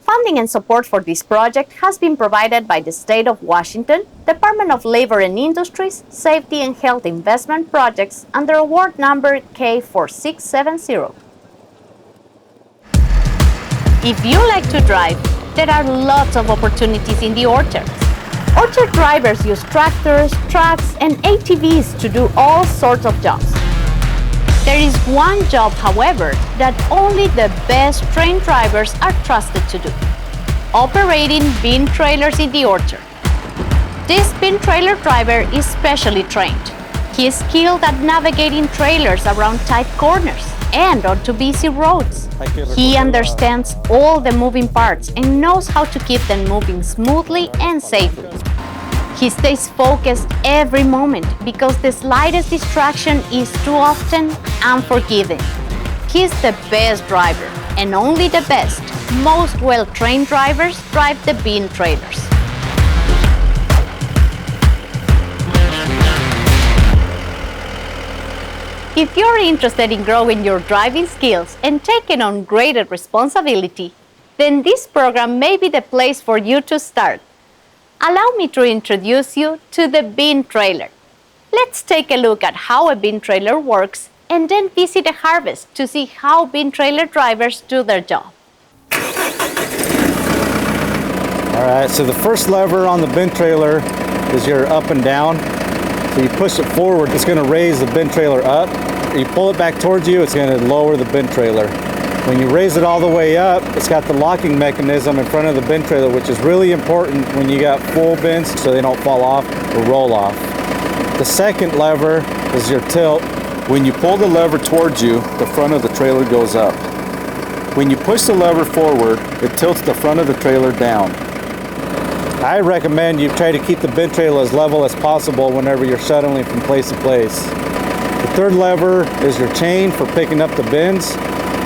Funding and support for this project has been provided by the State of Washington, Department of Labor and Industries, Safety and Health Investment Projects under award number K4670. If you like to drive, there are lots of opportunities in the orchards. Orchard drivers use tractors, trucks, and ATVs to do all sorts of jobs. There is one job, however, that only the best trained drivers are trusted to do: operating bin trailers in the orchard. This bin trailer driver is specially trained. He is skilled at navigating trailers around tight corners and onto busy roads. He understands all the moving parts and knows how to keep them moving smoothly and safely. He stays focused every moment because the slightest distraction is too often unforgiving. He's the best driver, and only the best, most well-trained drivers drive the bin trailers. If you're interested in growing your driving skills and taking on greater responsibility, then this program may be the place for you to start. Allow me to introduce you to the bin trailer. Let's take a look at how a bin trailer works and then visit a harvest to see how bin trailer drivers do their job. All right, so the first lever on the bin trailer is your up and down. So you push it forward, it's going to raise the bin trailer up. You pull it back towards you, it's going to lower the bin trailer. When you raise it all the way up, it's got the locking mechanism in front of the bin trailer, which is really important when you got full bins so they don't fall off or roll off. The second lever is your tilt. When you pull the lever towards you, the front of the trailer goes up. When you push the lever forward, it tilts the front of the trailer down. I recommend you try to keep the bin trailer as level as possible whenever you're shuttling from place to place. The third lever is your chain for picking up the bins.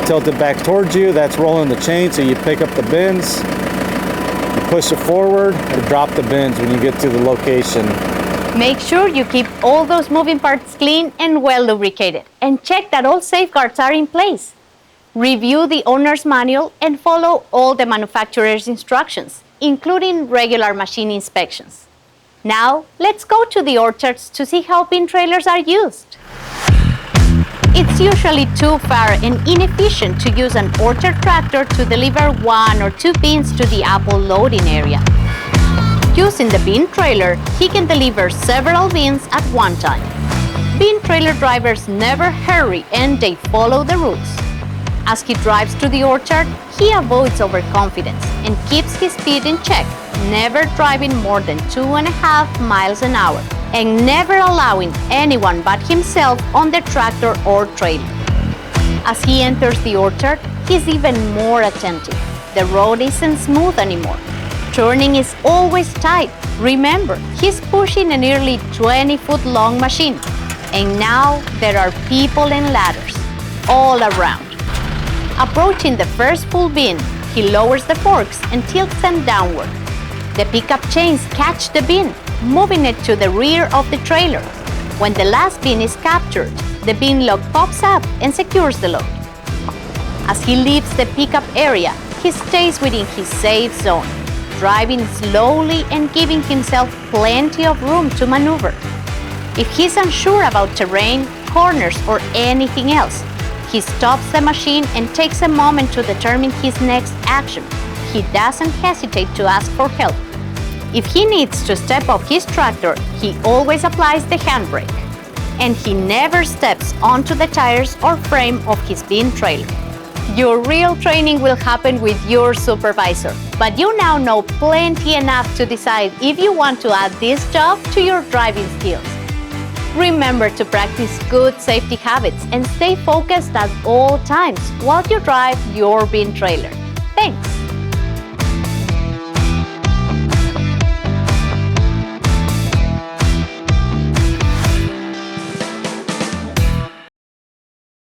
Tilt it back towards you, that's rolling the chain so you pick up the bins. You push it forward and drop the bins when you get to the location. Make sure you keep all those moving parts clean and well lubricated, and check that all safeguards are in place. Review the owner's manual and follow all the manufacturer's instructions, including regular machine inspections. Now, let's go to the orchards to see how bin trailers are used. It's usually too far and inefficient to use an orchard tractor to deliver 1 or 2 bins to the apple loading area. Using the bin trailer, he can deliver several bins at one time. Bin trailer drivers never hurry and they follow the rules. As he drives to the orchard, he avoids overconfidence and keeps his speed in check, never driving more than 2.5 miles an hour, and never allowing anyone but himself on the tractor or trailer. As he enters the orchard, he's even more attentive. The road isn't smooth anymore. Turning is always tight. Remember, he's pushing a nearly 20-foot-long machine. And now there are people and ladders all around. Approaching the first full bin, he lowers the forks and tilts them downward. The pickup chains catch the bin, moving it to the rear of the trailer. When the last bin is captured, the bin lock pops up and secures the load. As he leaves the pickup area, he stays within his safe zone, driving slowly and giving himself plenty of room to maneuver. If he's unsure about terrain, corners, or anything else, he stops the machine and takes a moment to determine his next action. He doesn't hesitate to ask for help. If he needs to step off his tractor, he always applies the handbrake. And he never steps onto the tires or frame of his bin trailer. Your real training will happen with your supervisor, but you now know plenty enough to decide if you want to add this job to your driving skills. Remember to practice good safety habits and stay focused at all times while you drive your bin trailer.